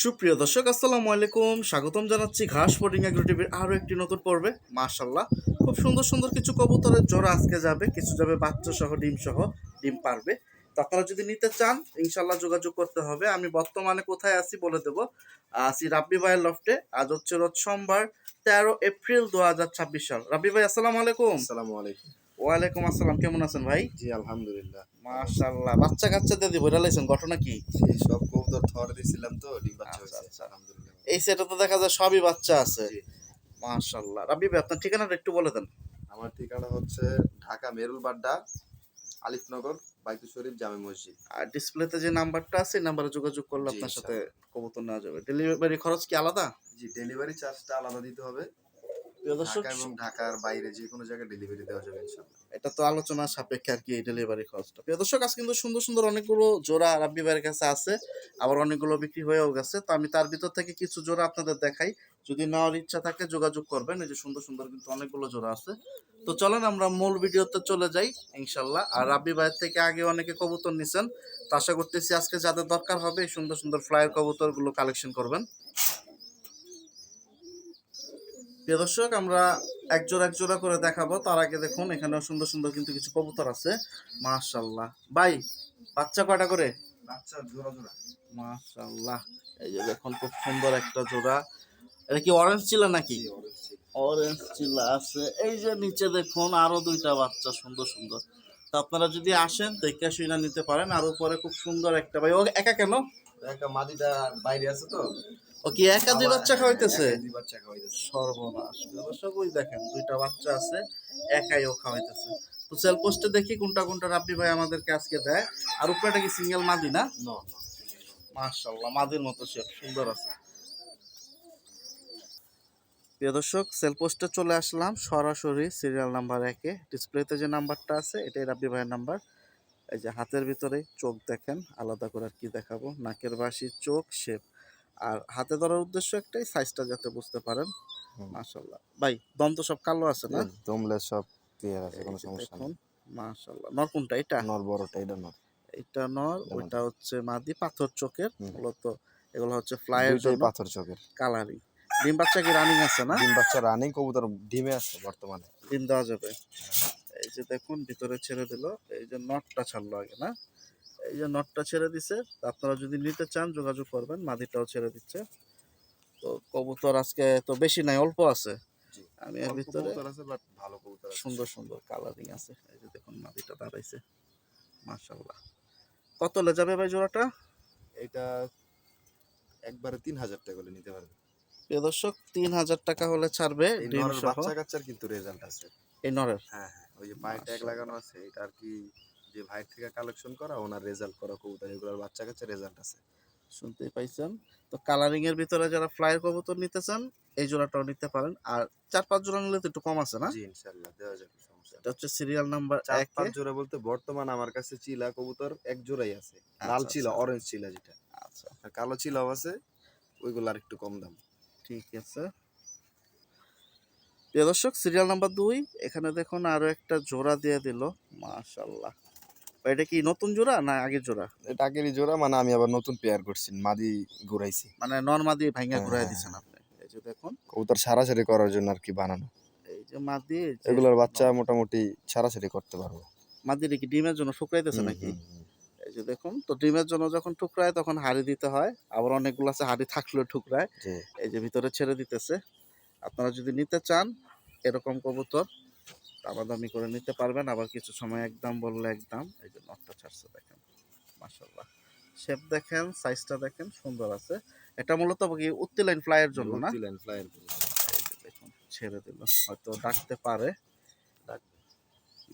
সুপ্রিয় দর্শক আসসালামু আলাইকুম, স্বাগতম জানাচ্ছি ঘাস ফোর্ডিং এগ্রো টিভির আরও একটি নতুন পর্বে। মাশাল্লাহ, খুব সুন্দর সুন্দর কিছু কবুতরের জোড়া আজকে যাবে, কিছু যাবে বাচ্চা সহ ডিম সহ, ডিম পারবে। তো আপনারা যদি নিতে চান ইনশাল্লাহ যোগাযোগ করতে হবে। আমি বর্তমানে কোথায় আছি বলে দেবো। আছি রাব্বি ভাইয়ের লফটে। আজ হচ্ছে রোজ সোমবার, 13 এপ্রিল 2026 সাল। রাব্বি ভাই আসসালামু আলাইকুম। আসসালামু আলাইকুম। ওয়ালাইকুম আসসালাম, কেমন আছেন ভাই? জি আলহামদুলিল্লাহ। মাশাল্লাহ, বাচ্চা কাচ্চা দিয়ে বইরা লাইছেন, ঘটনা কি? সেই সব কবুতর থর দিছিলাম তো ডিম বাচ্চা আচ্ছা হয়েছে আচ্ছা, আলহামদুলিল্লাহ। এই সেটা তো দেখা যায় সবই বাচ্চা আছে। জি, মাশাআল্লাহ। রাব্বি ভাই আপনার ঠিকানাটা একটু বলে দেন। আমার ঠিকানা হচ্ছে ঢাকা মেরুল বাড্ডা, আলিফনগর, বাইতুল শরীফ, জামে মসজিদ। আর ডিসপ্লেতে যে নাম্বারটা আছে এই নাম্বারে যোগাযোগ করলে জি আপনার সাথে ইনশাআল্লাহ। কবুতর নেওয়া যাবে। ডেলিভারি খরচ কি আলাদা? জি ডেলিভারি চার্জটা আলাদা দিতে হবে। প্রিয় দর্শক, ঢাকা এবং ঢাকার বাইরে যে কোনো জায়গায় ডেলিভারি দেওয়া যাবে ইনশাআল্লাহ। এটা তো আলোচনা সাপেক্ষে আর কি এই ডেলিভারি খরচটা। প্রিয় দর্শক, আজ কিন্তু সুন্দর সুন্দর অনেকগুলো জোড়া রাব্বি ভাইয়ের কাছে আছে, আবার অনেকগুলো বিক্রি হয়েও গেছে। তো আমি তার ভিতর থেকে কিছু জোড়া আপনাদের দেখাই। যদি নেওয়ার ইচ্ছা থাকে যোগাযোগ করবেন। এই যে সুন্দর সুন্দর কিন্তু অনেকগুলো জোড়া আছে। তো চলেন আমরা মূল ভিডিওতে চলে যাই ইনশাল্লাহ। আর রাব্বি ভাইয়ের থেকে আগে অনেকে কবুতর নিছেন, তো আশা করতেছি আজকে যাদের দরকার হবে এই সুন্দর সুন্দর ফ্লায়ার কবুতরগুলো কালেকশন করবেন। প্রিয় দর্শক, আমরা এক জোড়া করে দেখাবো। তার আগে দেখুন এখানেও সুন্দর সুন্দর কিন্তু কিছু কবুতর আছে। মাশাল্লাহ ভাই, বাচ্চা কয়টা করে? বাচ্চা জোড়া জোড়া। মাশাল্লাহ, এই যে দেখুন খুব সুন্দর একটা জোড়া। এটা কি অরেঞ্জ চিলা নাকি? জি অরেঞ্জ ছিল। অরেঞ্জ চিলা আছে। এই যে নিচে দেখুন আরো দুইটা বাচ্চা সুন্দর সুন্দর। তো আপনারা যদি আসেন দেখে শুনে নিতে পারেন। আর উপরে খুব সুন্দর একটা, ভাই ও একা কেন? একটা মাদিটা বাইরে আছে তো। ও কি একা দুই বাচ্চা খাওয়াইতেছে? একাই দুই বাচ্চা খাওয়াইতেছে। সর্বনাশ। দর্শক ওই দেখেন দুইটা বাচ্চা আছে, একাই ও খাওয়াইতেছে। তো সেল পোস্টে দেখি কোনটা কোনটা রাব্বি ভাই আমাদেরকে আজকে দেয়। আর উপরেটা কি সিঙ্গেল মাদি না? নো মাশাআল্লাহ, মাদির মতো শেপ সুন্দর আছে। প্রিয় দর্শক, সেল পোস্টে চলে আসলাম সরাসরি সিরিয়াল নাম্বার 1-এ। ডিসপ্লেতে যে নাম্বারটা আছে এটাই রাব্বি ভাইয়ের নাম্বার। এই যে হাতের ভিতরে চোখ দেখেন, আলাদা করে আর কি দেখাবো, নাকের বাসি, চোখ, শেপ। আর হাতে ধরার উদ্দেশ্য একটাই, সাইজটা যাতে বুঝতে পারেন। মাশাআল্লাহ ভাই, দম তো সব কালো আছে না? দমলে সব ক্লিয়ার আছে, এই কোনো যে সমস্যা দেখুন নেই। মাশাআল্লাহ। নর কোনটা এটা? নর বড়টা এটা নর। এটা নর, এটা ওইটা মাদি। হচ্ছে মাদি, পাথর চোখের। হুম। মূলত এগুলো হচ্ছে ফ্লাইয়ের দুইটাই জন্য পাথর চোখের। কালারিং। ডিম বাচ্চা কি রানিং আছে না? ডিম বাচ্চা রানিং কবুতর ডিমে আছে বর্তমানে। ডিম দেওয়া যাবে। এই যে দেখুন ভিতরে ছেড়ে দিল। এই যে নটটা ছাড়লো আগে না? এই যে নটটা ছেড়ে দিছে। তো আপনারা যদি নিতে চান যোগাযোগ করবেন। মাদিটাও ছেড়ে দিচ্ছে। তো কবুতর আজকে তো বেশি নাই, অল্প আছে। জি আমি এর অল্প ভিতরে কবুতর আছে বাট ভালো কবুতর আছে। সুন্দর সুন্দর কালারিং আছে। এই যে দেখুন মাদিটা দাঁড়াইছে। মাশাআল্লাহ। কত হলে যাবে ভাই জোড়াটা? এটা একবারে ৩,০০০ টাকা করে নিতে পারবে। প্রিয় দর্শক, ৩,০০০ টাকা হলে ছাড়বে এই ডিম নরের সহ। বাচ্চা কাচ্চার কিন্তু রেজাল্ট আছে। এই নরের? হ্যাঁ হ্যাঁ, ওই যে পায়ে ট্যাগ লাগানো মাশাআল্লাহ, আছে এটা আর কি, যে ভাইয়ের থেকে কালেকশন করা ওনার রেজাল্ট করা কবুতর, এগুলোর বাচ্চা কাচ্চা রেজাল্ট আছে। শুনতেই পাইছেন। তো কালারিং এর ভিতরে যারা ফ্লাইয়ের কবুতর নিতে চান এই জোড়াটাও নিতে পারেন। আর 4-5 জোড়া নিলে তো একটু কম আছে না? জি ইনশাল্লাহ দেওয়া যাবে, সমস্যা এটা নেই। হচ্ছে সিরিয়াল নাম্বার 1-এ। ৪-৫ জোড়া বলতে বর্তমান আমার কাছে চিলা কবুতর এক জোড়াই আছে। লাল আচ্ছা চিলা, আচ্ছা অরেঞ্জ চিলা যেটা। আচ্ছা, আর কালো চিলাও আছে, ওইগুলো আর একটু কম দাম। ঠিক আছে। প্রিয় দর্শক, সিরিয়াল নাম্বার 2 এখানে দেখুন আরো একটা জোড়া দিয়ে দিল। মাশাআল্লাহ। এটা কি নতুন জোড়া না আগের জোড়া? এটা আগেরই জোড়া, মানে আমি আবার নতুন পেয়ার করছি, মাদি ঘুরাইছি। মানে নরমাদি ভাইঙ্গা হ্যাঁ ঘুরাই হ্যাঁ দিছেন হ্যাঁ। আপনি। এই যে দেখুন, কবুতর ছাড়াছাড়ি করার জন্য আর কি বানানো। এই যে মাদি, এই যে এগুলোর বাচ্চা নর। মোটামুটি ছাড়াছাড়ি করতে পারবো। মাদিটা কি ডিমের জন্য শুকাইতেছে হুম নাকি? হুম হুম। এই যে দেখুন, তো ডিমের জন্য যখন টুকরায় তখন হাড়ি দিতে হয়। আবার অনেকগুলো আছে হাড়ি থাকলেও টুকরায়। জি এই যে ভিতরে ছেড়ে দিতেছে। আপনারা যদি নিতে চান এরকম কবুতর দামাদামি করে নিতে পারবেন। আবার কিছু সময় একদম বললে একদম। এই যে নটটা ছাড়ছে দেখেন, মাশাআল্লাহ। শেপ দেখেন, সাইজটা দেখেন, সুন্দর আছে। এটা মূলত কি উত্তিলাইন ফ্লাইয়ের জন্য না? উঠতি লাইন ফ্লাইয়ের কবুতর। এই যে দেখুন ছেড়ে দিল, হয়তো ডাকতে পারে। ডাক-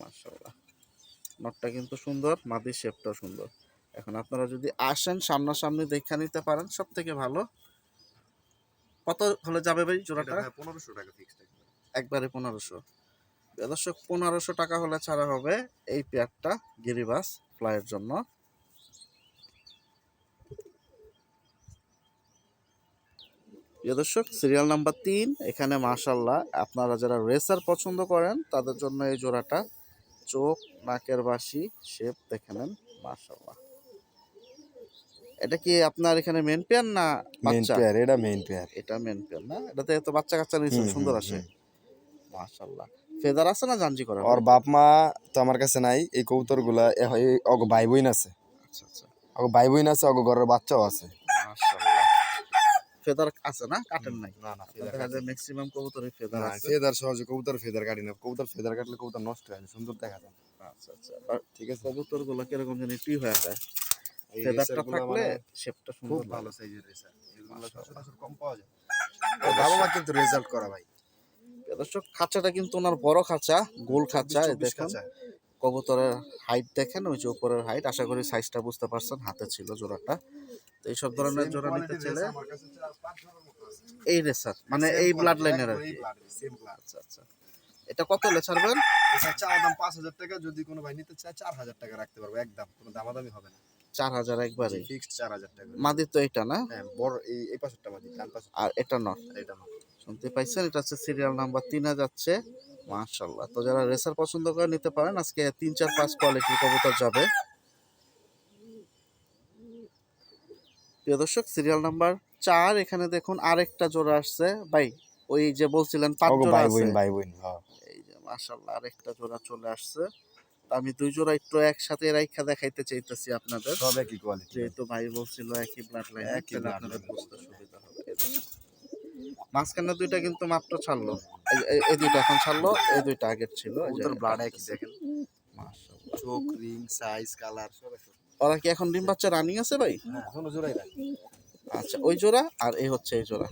মাশাআল্লাহ, নটটা কিন্তু সুন্দর, মাদির শেপটাও সুন্দর। এখন আপনারা যদি আসেন সামনাসামনি দেখে নিতে পারেন সব থেকে ভালো। কত হলে যাবে ভাই এটা জোড়াটা? ভাই ১৫০০ টাকা ফিক্সড একবার। একবারে ১৫০০। দর্শক, ১৫০০ টাকা হলে ছাড়া হবে এই পেয়ারটা গিরিবাস ফ্লাইয়ের জন্য। প্রিয় দর্শক, সিরিয়াল নাম্বার 3 এখানে মাশাআল্লাহ আপনারা যারা রেসার পছন্দ করেন তাদের জন্য এই জোড়াটা। চোখ, নাকের বাসি, শেপ দেখে নেন, মাশাআল্লাহ। এটা কি আপনার এখানে মেন পেয়ার না মেইন বাচ্চা? পেয়ার, এটা মেইন পেয়ার। এটা মেন পেয়ার না? এটাতে তো বাচ্চা কাচ্চা নিয়েছেন, হুম, সুন্দর হুম, আসে। হুম। মাশাআল্লাহ। ফেদার আছে না জাঞ্জি করা ওর ভাই? বাপ মা তো আমার কাছে নাই। এই কবুতরগুলা অগ ভাই বোন আছে। আচ্ছা আচ্ছা। অগ ভাই বোন আছে, অগ ঘরের বাচ্চাও আছে। মাশাআল্লাহ। ফেদার আছে না? কাটেন নাই? না না, ফেদার দেখা যায় ম্যাক্সিমাম কবুতরের ফেদার না, আছে। ফেদার সহজে কবুতর ফেদার কাটি না। কবুতর ফেদার কাটলে কবুতর নষ্ট হয় না, সুন্দর দেখা যায় না। আচ্ছা আচ্ছা। আর ঠিক আছে? কবুতরগুলো কিরকম জানি টি হয়ে যায়। এই ফেদারটা রেসারগুলো থাকলে মানে শেপটা খুব সুন্দর ভালো লাগে। সাইজের রেসার। এগুলো মাশাআল্লাহ। সচরাচর কম পাওয়া যায়। ওর বাবা মা কিন্তু রেজাল্ট করা ভাই। দর্শক খাঁচাটা কিন্তু ওনার বড় খাঁচা, গোল খাঁচা। এই 24 দেখুন কাঁচা। কবুতরের হাইট দেখেন, ওই যে উপরের হাইট। আশা করি সাইজটা বুঝতে পারছেন, হাতে ছিল জোড়াটা। তো এইসব ধরনের সেম জোড়া নিতে কোয়ালিটির চাইলে রেসার আমার কাছে 4-5 জনের মতো আছে। এই রেসার মানে সেম এই ব্লাড কোয়ালিটি, লাইনের আর একদম এই কি। Blood, same blood. আচ্ছা আচ্ছা। এটা কত হলে ছাড়বেন? এটা চাওয়া দাম 5,000 টাকা, যদি কোনো ভাই নিতে চায় 4,000 টাকা রাখতে পারবো একদম, কোনো দামাদামি হবে না। 4000 একবারে। ফিক্সড 4,000 টাকা। মাদি তো এটা না? হ্যাঁ, বড় এই পাশেরটা মাদি, ডান পাশে। আর এটা নর। এটা না। শুনতে পাইছেন, এটা হচ্ছে সিরিয়াল নাম্বার 3 যাচ্ছে। মাশাআল্লাহ। তো যারা রেসার পছন্দ করে নিতে পারেন। আজকে 3 4 5 কোয়ালিটির কবুতর যাবে। প্রিয় দর্শক, সিরিয়াল নাম্বার 4 এখানে দেখুন আরেকটা জোড়া আসছে ভাই। ওই যে বলছিলেন 5 ওগো জোড়া ভাই আছে। বোন, ভাই বোন, হ্যাঁ। এই যে মাশাআল্লাহ আরেকটা জোড়া চলে আসছে। তো আমি 2 জোড়া একটু একসাথে রাইখা দেখাইতে চাইতেছি আপনাদের। সব একই কোয়ালিটি। যেহেতু ভাই বলছিল একই ব্লাড লাইন, একই তাহলে blood আপনাদের line। বুঝতে সুবিধা হবে। এই দেখুন। মাঝখানে দুইটা কিন্তু মাত্র ছাড়লো। এই দুইটা এখন ছাড়লো, এই দুইটা আগের ছিল। এই যে কবুতর ব্লাড একই, দেখেন মাশাআল্লাহ। চোখ, রিং, সাইজ, কালার সব একই। ওরা কি এখন ডিম বাচ্চা রানিং আছে ভাই? হ্যাঁ, এখনো জোড়াই রাখি। আচ্ছা, ওই জোড়া আর এই হচ্ছে এই জোড়া।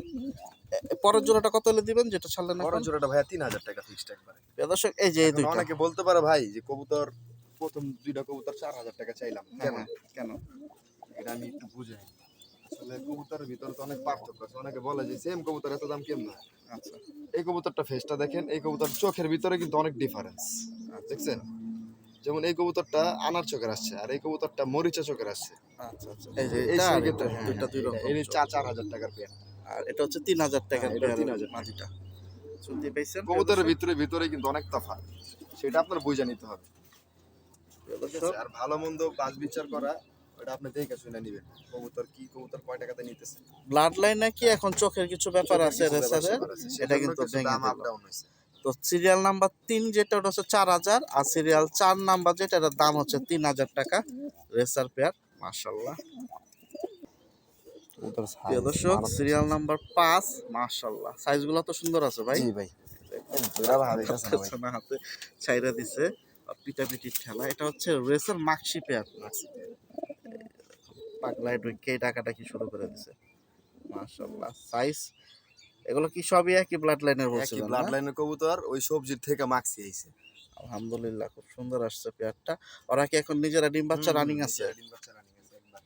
পরের জোড়াটা কত হলে দিবেন যেটা ছাড়লেন বড় এখন? জোড়াটা ভাইয়া 3,000 টাকা ফিক্সড একবারে। প্রিয় দর্শক, এই যে এই এখন দুইটা। অনেকে বলতে পারে ভাই যে কবুতর প্রথম দুইটা কবুতর 4,000 টাকা চাইলাম কেন? হ্যাঁ, কেন? এটা আমি একটু বুঝাই। আসলে কবুতরের ভিতরে তো অনেক পার্থক্য আছে। অনেকে বলে যে সেম কবুতর এত দাম কেমন হয়? আচ্ছা এই কবুতরটা ফেসটা দেখেন, এই কবুতর চোখের ভিতরে কিন্তু অনেক ডিফারেন্স। দেখছেন? যেমন এই কবুতরটা আনার চোখের আসছে, আর এই কবুতরটা মরিচা চোখের আসছে। আচ্ছা আচ্ছা। এই যে এই এটা আর সেক্ষেত্রে এটা, দুইটা দুই রকম এই চোখ। 4,000 টাকার পেয়ার। আর এটা হচ্ছে 3000 টাকার হ্যাঁ, এটা পেয়ার 3,000 টাকা। মাটিটা। শুনতে পাইছেন? কবুতরের ভিতরে কিন্তু অনেক তফাৎ, সেটা আপনার বুঝে নিতে হবে। ঠিক আছে? আর ভালো মন্দ বাছ বিচার করা, ওটা আপনি দেখে শুনে নিবেন। কবুতর কি, কবুতর কয় টাকাতে নিতেছে। ব্লাড লাইন নাকি এখন চোখের কিছু ব্যাপার আছে রেসারের, এটা কিন্তু ভেঙে দাম আপ দিল। ডাউন হয়েছে। তো সিরিয়াল নাম্বার 3 যেটা, ওটা হচ্ছে 4000, আর সিরিয়াল 4 নাম্বার যেটা, এটার দাম হচ্ছে 3000 টাকা রেসার পেয়ার। মাশাআল্লাহ। কবুতর প্রিয় সাইজ দর্শক, সিরিয়াল নাম্বার 5, মাশাআল্লাহ সাইজগুলো তো সুন্দর আছে ভাই। জি ভাই। জোড়া ভাবে গেছে না ভাই। না হাতে ছাইরা দিছে, পিটাপিটির খেলা। এটা হচ্ছে রেসার মাক্সি পেয়ার। পাগলায় ঢুকে টাকাটা কি শুরু করে দিছে। মাশাআল্লাহ সাইজ এগুলো কি সবই একই ব্লাড লাইনের একই বলছিলেন ব্লাড না? লাইনের কবুতর, ওই সবজির থেকে মাক্সি আইছে। আলহামদুলিল্লাহ, খুব সুন্দর আসছে পেয়ারটা। ওরা কি এখন নিজেরা ডিম বাচ্চা রানিং আছে? ডিম বাচ্চা রানিং আছে একবার।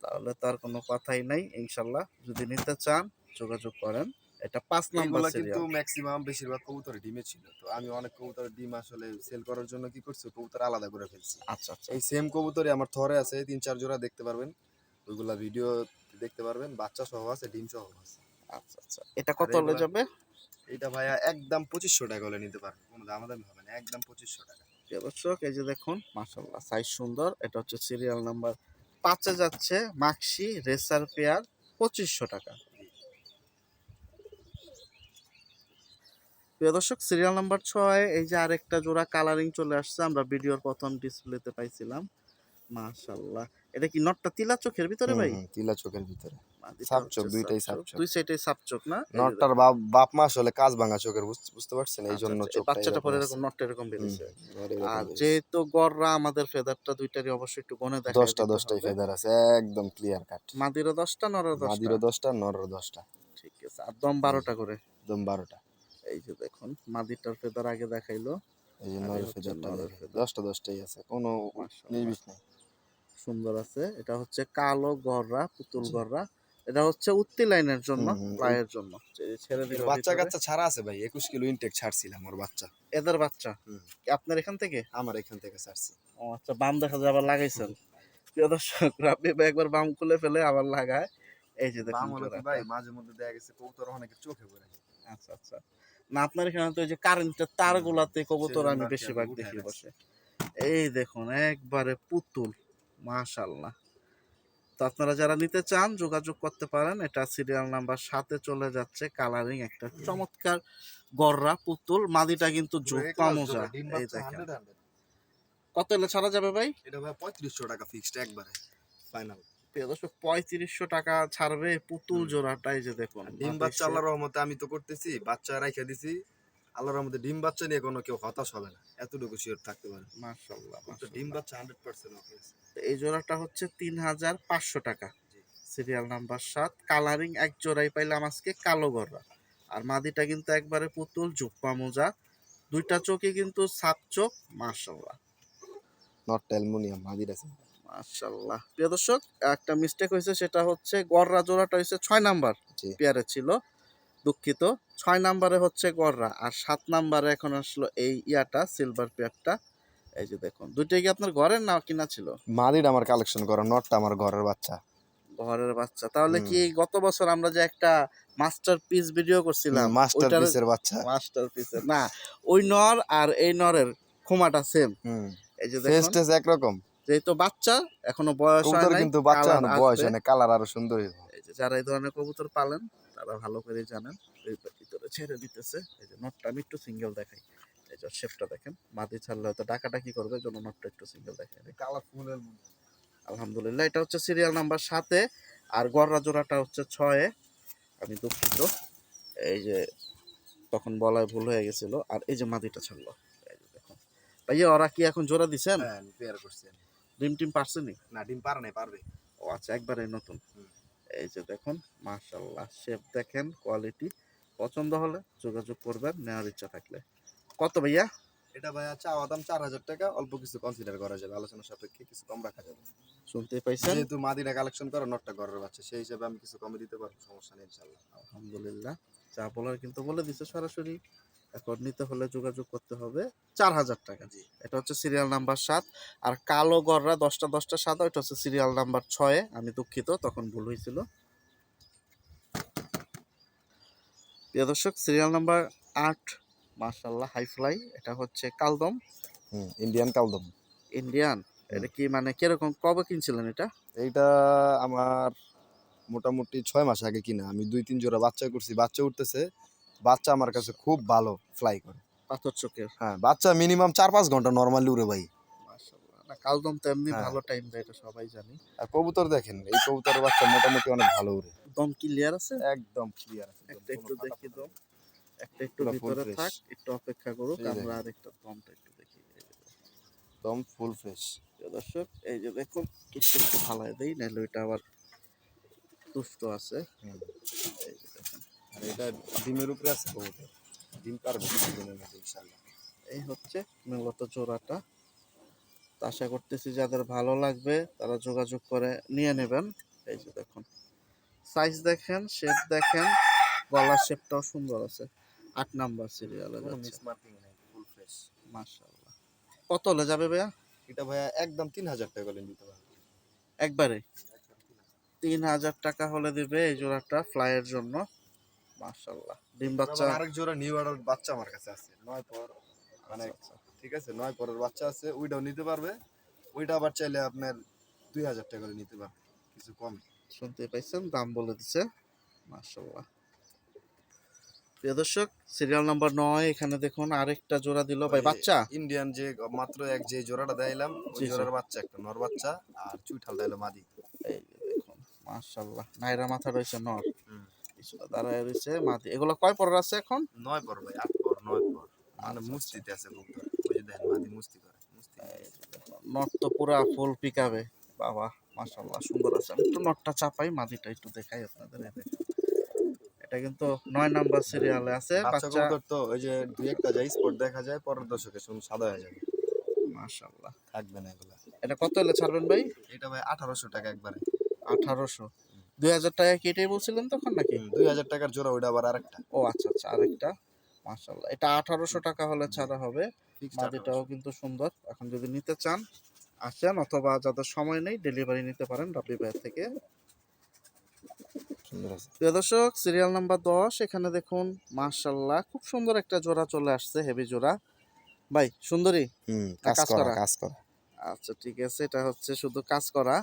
তাহলে তার কোনো কথাই নাই। ইনশাল্লাহ যদি নিতে চান যোগাযোগ করেন। এটা 5 নাম্বার এইগুলা কিন্তু সিরিয়াল। ম্যাক্সিমাম বেশিরভাগ কবুতর ডিমে ছিল। তো আমি অনেক কবুতর ডিম আসলে সেল করার জন্য কি করছি, কবুতর আলাদা করে ফেলছি। আচ্ছা আচ্ছা এই সেম কবুতরই আমার থরে আছে 3-4 জোড়া, দেখতে পারবেন। ওইগুলা ভিডিও দেখতে পারবেন, বাচ্চা সহ আছে, ডিম সহ আছে। আচ্ছা আচ্ছা। এটা আর কত হলে এগুলা- যাবে? এটা ভাইয়া একদম 2500 টাকা হলে নিতে পারবেন, কোনো দামাদামি হবে না, একদম 2500 টাকা। প্রিয় দর্শক, এই যে দেখুন মাশাআল্লাহ সাইজ সুন্দর। এটা হচ্ছে সিরিয়াল নাম্বার 5 এ যাচ্ছে মাক্সি রেসার পেয়ার, 2500 টাকা। প্রিয় দর্শক, সিরিয়াল নাম্বার 6 এই যে আরেকটা জোড়া কালারিং চলে আসছে, আমরা ভিডিওর প্রথম ডিসপ্লেতে পাইছিলাম। মাশাআল্লাহ। এটা কি নটটা তিলা চোখের ভিতরে ভাই? তিলা চোখের ভিতরে মাদিটা সাপ হচ্ছে চোখ, দুইটাই সাপ সাপ চোখ। চোখ। দুই সাইডে সাপ চোখ না? এই যে নটটার দেখুন। বাপ মা আসলে কাজ ভাঙা চোখের, বুঝতে পারছেন, এই আচ্ছা, জন্য আচ্ছা। এই চোখটা বাচ্চাটা এরকম পরে আছে। এরকম নটটা এরকম বেরিয়েছে। এরকম আর বেরিয়েছে। যেহেতু গররা আমাদের ফেদারটা দুইটারই অবশ্যই একটু গনে দেখায় 10টা দিতে 10টাই হবে। ফেদার আছে, একদম ক্লিয়ার কাট। মাদিরও 10টা, নরের 10টা। মাদিরও 10টা, নরেরও 10টা। ঠিক আছে। আর দম 12টা করে। একদম 12টা। এই যে দেখুন মাদিরটার ফেদার আগে দেখাইলো। এই যে আর এই নরের হচ্ছে ফেদারটা নরের দেখেন, ফেদার। 10টা 10টাই আছে, কোনো মাশাআল্লাহ। নির্বিষ নেই। সুন্দর আছে। এটা হচ্ছে কালো গররা, পুতুল গররা। এটা হচ্ছে উত্তি লাইনের জন্য, প্লায়ের জন্য। ছেড়ে দিল বাচ্চা ভিতরে। কাচ্চা ছাড়া আছে ভাই, 21 কিলো ইনটেক ছাড়ছিলাম ওর বাচ্চা। এদের বাচ্চা হুম। কি আপনার এখান থেকে? আমার এখান থেকে ছাড়ছি। ও আচ্ছা, বাম দেখা যায় আবার লাগাইছেন। প্রিয় দর্শক, রাব্বি ভাই একবার বাম খুলে ফেলে আবার লাগায়। এই যে দেখুন বাম হলো কি জোড়াটা। ভাই, মাঝে মধ্যে দেখা গেছে কবুতর অনেকের চোখে পড়ে যায়। আচ্ছা আচ্ছা। না আপনার এখানে তো ওই যে কারেন্টের তার গুলাতে কবুতর সেজন্য আমি আর কি বেশিরভাগ আমি দেখি উঠায় বসে। এই দেখুন একবারে পুতুল। মাশাআল্লাহ। তো তো আপনারা যারা নিতে চান যোগাযোগ করতে পারেন। এটা সিরিয়াল নাম্বার 7-এ চলে যাচ্ছে। কালারিং একটা চমৎকার গররা পুতুল, মাদিটা কিন্তু জোপা মোজা। এই দেখেন কত হলে ছাড়া যাবে ভাই? এটা ভাই 3500 টাকা ফিক্সড একবারে ফাইনাল। প্রিয় দর্শক 3500 টাকা ছাড়বে এই পুতুল জোড়াটা। এই যে দেখুন ডিম বাচ্চা আল্লাহর রহমতে আমি তো করতেছি, বাচ্চা রাইখা দিছি। আল্লাহর রহমতে ডিম বাচ্চা নিয়ে কোনো কেউ হতাশ হবে না, এতটুকু শিওর থাকতে পারে। মাশাআল্লাহ তো ডিম বাচ্চা 100% ওকে আছে। এই জোড়াটা হচ্ছে 3500 টাকা। সিরিয়াল নাম্বার 7, কালারিং এক জোড়াই পাইলাম আজকে, কালো গররা। আর মাদিটা কিন্তু একবারে পুতুল, জুপ্পা মোজা, দুইটা চোখে কিন্তু সাপ চোখ। মাশাআল্লাহ নট অ্যালুমিনিয়াম মাদির আছে। মাশাআল্লাহ। প্রিয় দর্শক একটা মিস্টেক হয়েছে, সেটা হচ্ছে গররা জোড়াটা হচ্ছে 6 নাম্বার জি। পেয়ারে ছিল, দুঃখিত। 6 নাম্বারে হচ্ছে গররা, আর 7 নাম্বারে এখন আসলো এই ইয়াটা সিলভার পেয়ারটা। এই যে দেখুন দুইটাই কি আপনার ঘরের না কিনা ছিল? মাদির আমার কালেকশন করা, নটটা আমার ঘরের বাচ্চা। ঘরের বাচ্চা। তাহলে কি গত বছর আমরা যে একটা মাস্টার পিস ভিডিও করছিলাম, মাস্টার পিসের বাচ্চা। মাস্টার পিসের না, ওই নর আর এই নরের খোমাটা সেম। এই যে দেখুন ফেস একরকম, যেহেতু বাচ্চা এখনো বয়স হয় কবুতর নাই, কিন্তু বাচ্চা কালার না, বয়স আসবে। হয় না, কালার আরো সুন্দর হইব। এই যে যারা এই ধরনের কবুতর পালেন তারা ভালো করে জানেন। এই ভিতরে ছেড়ে দিতেছে। এই যে নটটা আমি একটু সিঙ্গেল দেখাই। এই যে শেপটা দেখেন, মাটি ছাড়লে হয়তো ডাকাডাকি করবে, জন্য নটটা একটু সিঙ্গেল দেখাই। কালারফুলের আলহামদুলিল্লাহ এটা হচ্ছে সিরিয়াল নাম্বার 7-এ, আর গররা জোড়াটা হচ্ছে 6-এ। আমি দুঃখিত, এই যে তখন বলায় ভুল হয়ে গেছিল। আর এই যে মাদিটা ছাড়লো, এই যে দেখুন ভাইয়া, ওরা কি এখন জোড়া দিছেন? হ্যাঁ পেয়ার করছেন। ডিম টিম পারছেনি? না ডিম পারে নাই, পারবে। ও আচ্ছা, একবারে নতুন। এই যে দেখুন মাশাআল্লাহ, শেপ দেখেন, কোয়ালিটি। পছন্দ হলে যোগাযোগ করবেন নেওয়ার ইচ্ছা থাকলে। কত ভাইয়া? এটা ভাইয়া চাওয়া দাম 4000 টাকা, অল্প কিছু কনসিডার করা যাবে, আলোচনা সাপেক্ষে কিছু কম রাখা যাবে। শুনতে পাইছেন? যেহেতু মাদিরা কালেকশন করো, নটটা ঘরের বাচ্চা, সেই হিসাবে আমি কিছু কমে দিতে পারবো, সমস্যা নেই ইনশাআল্লাহ। আলহামদুলিল্লাহ, যা বলার কিন্তু বলে দিছে সরাসরি। এখন নিতে হলে যোগাযোগ করতে হবে 4000 টাকা। জি। এটা হচ্ছে সিরিয়াল নাম্বার 7। আর কালো গররা 10টা সাদা, এটা হচ্ছে সিরিয়াল নাম্বার 6-এ। আমি দুঃখিত, তখন ভুল হয়েছিল। প্রিয় দর্শক সিরিয়াল নাম্বার 8, মাশাআল্লাহ হাই ফ্লাই। এটা হচ্ছে কালদম, ইন্ডিয়ান কালদম। ইন্ডিয়ান। এটা কি মানে কিরকম, কবে কিনছিলেন এটা? এইটা আমার মোটামুটি 6 মাস আগে কিনা। আমি 2-3 জোড়া বাচ্চা করছি, বাচ্চা উঠতেছে। বাচ্চা আমার কাছে খুব ভালো ফ্লাই করে। পাথর চোখের। হ্যাঁ বাচ্চা মিনিমাম 4-5 ঘন্টা নরমালি উড়ে ভাই। মাশাআল্লাহ, না কালদম তো এমনি হ্যাঁ। ভালো টাইম দেয়, এটা সবাই জানি। আর কবুতর দেখেন, এই কবুতরের বাচ্চা মোটামুটি অনেক ভালো উড়ে, দম ক্লিয়ার আছে? একদম ক্লিয়ার আছে। একটা একটু দেখি দম, একটা একটু পুরো full ভিতরে fresh। থাক, একটু অপেক্ষা করুক, এই আমরা দেখেন। আরেকটা দমটা একটু দেখি। এই যে দেখুন। একদম ফুল ফ্রেশ। প্রিয় দর্শক এই যে দেখুন, একটু ফালায় দেই, নাহলে ওইটা আবার দুষ্ট আছে। এই যে দেখুন, আর এটা ডিমের উপরে আছে কবুতর, ডিম পারবে কিছুদিনের মধ্যে ইনশাআল্লাহ। এই হচ্ছে মূলত জোড়াটা। তো আশা করতেছি যাদের ভালো লাগবে তারা যোগাযোগ করে নিয়ে নেবেন। এই যে দেখুন সাইজ দেখেন, শেপ দেখেন, গলার শেপটাও সুন্দর আছে। 8 নাম্বার সিরিয়ালে কোনো যাচ্ছে। মিস মার্কিং নাই, ফুল ফ্রেশ। মাশাআল্লাহ। কত হলে যাবে ভাইয়া? এটা ভাইয়া একদম 3000 টাকা করে দিতে পারবো। একবারে 3000 টাকা হলে দিবে এই জোড়াটা ফ্লাইয়ের জন্য। মাশাআল্লাহ, ডিম বাচ্চা। আরেক জোড়া নিউ অর্ডার বাচ্চা আমার কাছে আছে, 9 পর, মানে ঠিক আছে 9 পরের বাচ্চা আছে, ওইটাও নিতে পারবে। ওইটা আবার চাইলে আপনার 2000 টাকা করে নিতে পারবে, কিছু কম। শুনতে পাইছেন, দাম বলে দিছে। মাশাআল্লাহ। প্রিয় দর্শক সিরিয়াল নাম্বার 9, এখানে দেখুন আরেকটা জোড়া দিল ভাই বাচ্চা। ইন্ডিয়ান যে মাত্র যে জোড়াটা দেখাইলাম, ওই জি, জি। জোড়ার বাচ্চা একটা নর বাচ্চা, আর চুইঠাল দিলো মাদি। এই যে দেখুন মাশাআল্লাহ, নাইরা মাথা রয়েছে নর, হুম। কিছুটা দাঁড়ায় রয়েছে মাদি। এগুলো কয় পরের আছে এখন? 9 পর ভাই, 8 পর 9 পর, মানে আচ্ছা, মুস্তিতে আছে কবুতর। ওই যে দেখেন মাদি মুস্তি করে, মুস্তি। এই যে দেখুন, নর তো পুরা ফুল পিকাবে বাবা, মাশাআল্লাহ সুন্দর আছে। আমি একটু নরটা চাপাই, মাদিটা একটু দেখাই আপনাদের। এই দেখুন এটা কিন্তু 9 নাম্বার সিরিয়ালে আছে বাচ্চা বাচ্চা। কবুতর তো ওই যে দুই একটা যায় স্পট দেখা যায়, পরের দশকে শুন সাদা হয়ে যাবে, মাশাআল্লাহ। থাকবে না এগুলা। এটা কত হলে ছাড়বেন ভাই? এটা ভাই 1800 টাকা একবারে। 1800। 2000 টাকা কি এটাই বলছিলেন তখন নাকি? 2000 টাকার জোড়া, ওইটা আবার আরেকটা। ও আচ্ছা আচ্ছা, আরেকটা। মাশাআল্লাহ, এটা 1800 টাকা হলে ছাড়া হবে। ফিক্সড মাদিটাও কিন্তু সুন্দর। এখন যদি নিতে চান আসেন, অথবা যাদের সময় নেই ডেলিভারি নিতে পারেন রাব্বি ভাইয়ের থেকে। সুন্দর আছে। প্রিয় দর্শক সিরিয়াল নাম্বার 10, এখানে দেখুন মাশাআল্লাহ খুব সুন্দর একটা জোড়া চলে আসছে, হেভি জোড়া ভাই। সুন্দরী কাজ কাজ করা, করা? কাজ করা। আচ্ছা ঠিক আছে, এটা হচ্ছে শুধু কাজ করা।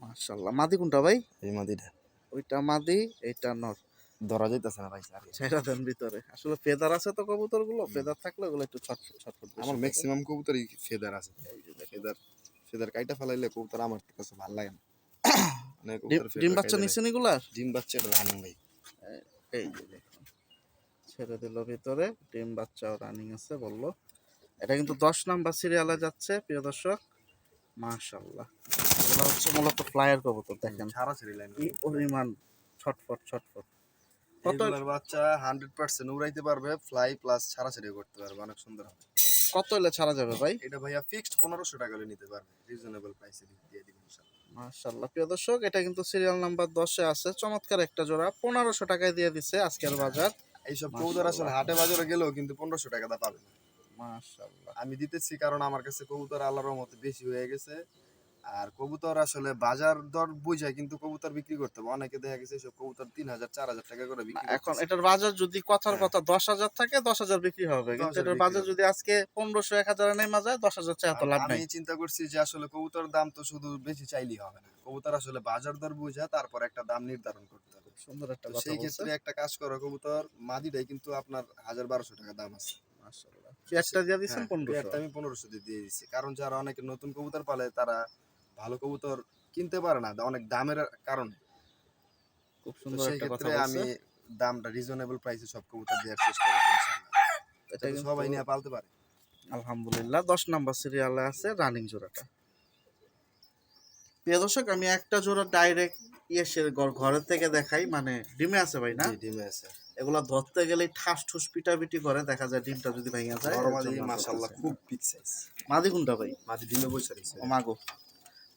মাশাআল্লাহ। মাদি কোনটা ভাই? এই মাদিটা ওইটা মাদি, এইটা নর। ধরা যাইতেছে না ভাই ছেড়া দেন ভিতরে। আসলে ফেদার আছে তো কবুতরগুলো, ফেদার থাকলে ওগুলো একটু ছটফট ছটফট বেশি আমার করে। ম্যাক্সিমাম কবুতরই ফেদার আছে। এই যে দেখেন। ফেদার ফেদার কাইটা ফেলাইলে কবুতর আমার কাছে ভালো লাগে না। মানে ডিম কবুতর ডিম ফেদার বাচ্চা কাইটা দেয়। নিছেন এগুলার? ডিম বাচ্চা রানিং ভাই। এই যে দেখুন, ছেড়ে দিল ভিতরে, ডিম বাচ্চাও রানিং আছে বললো। এটা কিন্তু 10 নাম্বার সিরিয়ালে যাচ্ছে প্রিয় দর্শক। মাশাআল্লাহ। এগুলো হচ্ছে মূলত ফ্লায়ার কবুতর দেখেন। ছাড়া ছেড়ে লাইন। কি পরিমাণ ছটফট ছটফট। কত এগুলার বাচ্চা 100% উড়াইতে পারবে, ফ্লাই প্লাস ছাড়া ছেড়ে করতে পারবে, অনেক সুন্দর হবে। কত হলে ছাড়া যাবে ভাই? এটা ভাইয়া ফিক্সড 1500 টাকা হলে নিতে পারবে, রিজনেবল প্রাইসে দিয়ে দিবেন ইনশাআল্লাহ। মাশাআল্লাহ প্রিয় দর্শক, এটা কিন্তু সিরিয়াল নাম্বার 10 এ আছে। চমৎকার একটা জোড়া 1500 টাকায় দিয়ে দিছে আজকের বাজার। এইসব কবুতর আসলে হাটে বাজারে গেলেও কিন্তু 1500 টাকা দা পাবে না। মাশাআল্লাহ। আমি দিতেছি কারণ আমার কাছে কবুতর আল্লাহর রহমতে বেশি হয়ে গেছে। আর কবুতর আসলে বাজার দর বুঝায় কিন্তু কবুতর বিক্রি করতে হবে। অনেকে দেখা গেছে সব কবুতর 3000 4000 টাকা করে না, বিক্রি এখন করতেছে। এটার বাজার যদি কথার হ্যাঁ। কথা 10,000 থাকে 10,000 বিক্রি হবে, কিন্তু 10,000 এটার বিক্রি বাজার হবে। যদি আজকে 1500 1000 এ নেমা যায় 10,000 চাই এত লাভ আমি নাই। চিন্তা করছি যে আসলে কবুতর দাম তো শুধু বেশি চাইলেই হবে না, কবুতর আসলে বাজার দর বুঝা তারপর একটা দাম নির্ধারণ করতে হবে। সুন্দর একটা তো কথা সেই বলছে। ক্ষেত্রে একটা কাজ করো, কবুতর মাদিটাই কিন্তু আপনার 1200 টাকা দাম আছে। মাশাআল্লাহ। পেয়ারটা দিয়ে দিছেন হ্যাঁ, 1500। পেয়ারটা আমি 1500 দিয়ে দিচ্ছি, কারণ যারা অনেকে নতুন কবুতর পালে তারা ভালো কবুতর কিনতে পারে না অনেক দামের কারণে। খুব তো সুন্দর সেই একটা কথা ক্ষেত্রে বলছে। আমি দামটা রিজনেবল প্রাইসে সব কবুতর দেওয়ার চেষ্টা করবো ইনশাআল্লাহ, এটা যাতে কিন্তু সবাই নিয়ে পালতে পারে। আলহামদুলিল্লাহ 10 নাম্বার সিরিয়ালে আছে রানিং জোড়াটা। প্রিয় দর্শক, আমি একটা জোড়া ডাইরেক্ট ঘরের থেকে দেখাই, মানে ডিমে আছে ভাই না? জি ডিমে আছে। এগুলা ধরতে গেলেই ঠাস ঠুস পিটাপিটি করে, দেখা যায় ডিমটা যদি ভেঙে যায়। এর নরমালি জন্য আর মাশাআল্লাহ ধরতেছি খুব না। Big size. মাদি কোনটা ভাই? মাদি ডিমে বসে রয়েছে। ও মাগো,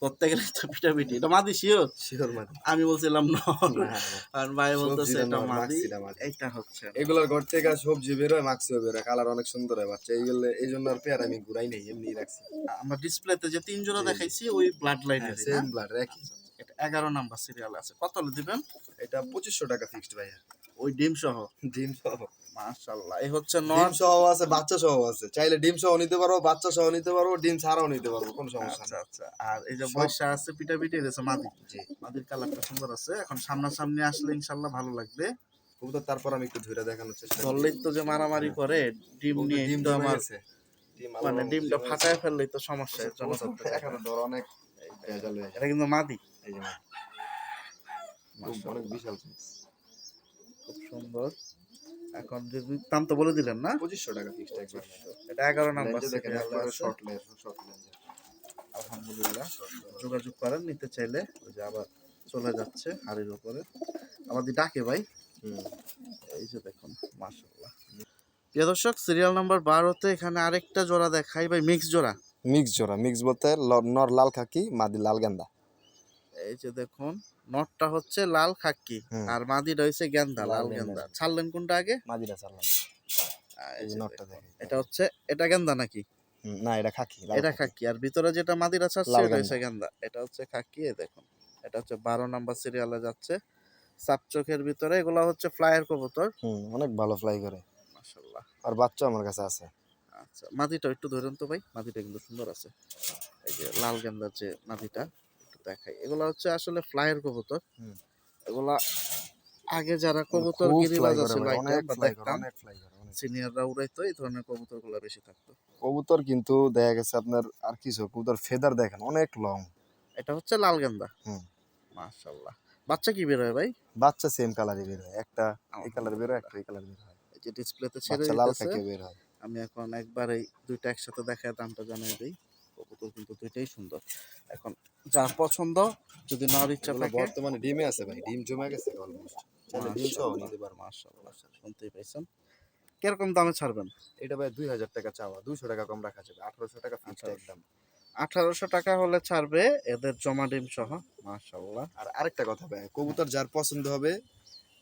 ধরতে গেলে তো পিটাপিটি। এটা মাদি শিওর? শিওর মাদি। আমি বলছিলাম নর, না না, আর ভাই বলতেছে সবজিটা এটা নর, মাদি। মাক্সিটা মাদি। এইটা হচ্ছে না। এগুলোর ঘর থেকে সবজি বেরোয়, মাক্সিও বেরোয়, কালার অনেক সুন্দর হয় বাচ্চা। এইগুলো এই জন্য আর পেয়ার আমি ঘুরাই নেই, এমনি রাখছি। আমরা ডিসপ্লেতে যে 3 জোড়া জি, জি। দেখাইছি ওই ব্লাড হ্যাঁ লাইনেরই না? সেম ব্লাড একই। এটা 11 নাম্বার সিরিয়াল আছে। কত হলে দিবেন? এটা 2500 টাকা ফিক্সড ভাইয়া। ওই ডিম সহ? ডিম সহ। মাশাআল্লাহ। এই হচ্ছে নর। ডিম সহ আছে, বাচ্চা সহ আছে। চাইলে ডিম সহ নিতে পারো, বাচ্চা সহ নিতে পারো, ডিম ছাড়াও নিতে পারবো, কোনো সমস্যা আচ্ছা নেই। আচ্ছা। আর এই যে সব- বৈশা আছে পিটাপিটি, এটা হচ্ছে মাদি। জি। মাদির কালারটা সুন্দর আছে। এখন সামনাসামনি আসলে ইনশাআল্লাহ ভালো লাগবে। কবুতর তারপর আমি একটু ধরে দেখানোর চেষ্টা করি। ধরলেই তো যে মারামারি করে ডিম কবুতর নিয়ে, ডিম তো জমে আমার গেছে। ডিম মানে আল্লাহর ডিমটা রহমতে জমে ফাটায় গেছে। ফেললেই তো সমস্যা, এর জন্য ধরতে চাই না। এখনো ধর অনেক ভেজাল হয়ে এটা যায়। কিন্তু মাদি। এই যে মাদি। খুব অনেক মাশাআল্লাহ, বিশাল size। খুব সুন্দর। এখন যদি দাম তো বলে দিলেন না? 2500 টাকা ফিক্সড একবার। এটা 11 নাম্বার লেন্সে দেখেন সিরিয়ালে একবারে আছে। Short lens, short lens. আলহামদুলিল্লাহ। যোগাযোগ করেন নিতে চাইলে। ওই যে আবার চলে যাচ্ছে হাড়ির উপরে। আমাদের ডাকে ভাই। হুম। এই যে দেখুন, মাশাআল্লাহ। প্রিয় দর্শক, সিরিয়াল নাম্বার 12তে এখানে আরেকটা জোড়া দেখাই ভাই, মিক্স জোড়া। মিক্স জোড়া, মিক্স বলতে নর লাল খাকি, মাদি লাল গেন্দা। এই যে দেখুন, নটটা হচ্ছে লাল খাকি হুম। আর মাদিটা হইছে গেন্দা, লাল লাল গেন্দা। গেন্দা। ছাড়লেন কোনটা আগে? মাদিটা চাললাম। এই এই যে যে নরটা দেখুন, দেখেন। এটা হচ্ছে, এটা গেন্দা নাকি? না এটা খাকি, লাল এটা খাকি। খাকি, আর ভিতরে যেটা মাদিরা ছাড়ছে লাল এটা হচ্ছে গেন্দা। গেন্দা। এটা হচ্ছে খাকি। এই দেখুন, এটা হচ্ছে 12 নাম্বার সিরিয়ালে যাচ্ছে। সাপ চোখের ভিতরে। এগুলা হচ্ছে ফ্লায়ার কবুতর। অনেক ভালো ফ্লাই করে। মাশাআল্লাহ। আর বাচ্চা আমার কাছে আছে। আচ্ছা, মাদিটা একটু ধরেন তো ভাই, মাদিটা কিন্তু সুন্দর আছে। এই যে লাল গেন্দার যে মাদিটা, একটু দেখাই। এগুলা হচ্ছে আসলে ফ্লায়ার কবুতর। হুম। এগুলা আগে যারা কবুতর খুব গিরিবাজ ফ্লাই করে আছে ভাই, লাইকা অনেক বা ফ্লাই করে, দেখতাম, অনেক ফ্লাই করে, অনেক। সিনিয়ররা উড়াইতো, এই ধরনের কবুতরগুলা বেশি থাকতো। কবুতর কিন্তু দেখা গেছে আপনার আর কিছু কবুতর ফেদার দেখেন অনেক লং। এটা হচ্ছে লাল গেন্দা। হুম। মাশাআল্লাহ। বাচ্চা কি বের হয় ভাই? বাচ্চা সেম কালারই বের হয়, একটা এই কালার বের হয়, একটা এই কালার বের হয়। এই যে ডিসপ্লেতে ছেড়ে বাচ্চা লাল দিতেছে। খাকি বের হয়। আমি এখন একবার এই দুইটা একসাথে দেখায় দামটা জানিয়ে দিই। কবুতর কিন্তু দুইটাই সুন্দর। এখন যার পছন্দ, যদি নেওয়ার ইচ্ছা এগুলো থাকে। বর্তমানে ডিমে আছে ভাই, ডিম জমে গেছে অলমোস্ট। চাইলে ডিম সহ নিতে পারবো। মাশাআল্লাহ, শুনতেই পাইছেন। কিরকম দামে ছাড়বেন? এটা ভাই 2000 টাকা চাওয়া, 200 টাকা কম রাখা যাবে, 1800 টাকা ফিক্সড 1800 একদম। 1800 টাকা হলে ছাড়বে, এদের জমা ডিম সহ। মাশাআল্লাহ। আর আরেকটা কথা ভাই, কবুতর যার পছন্দ হবে,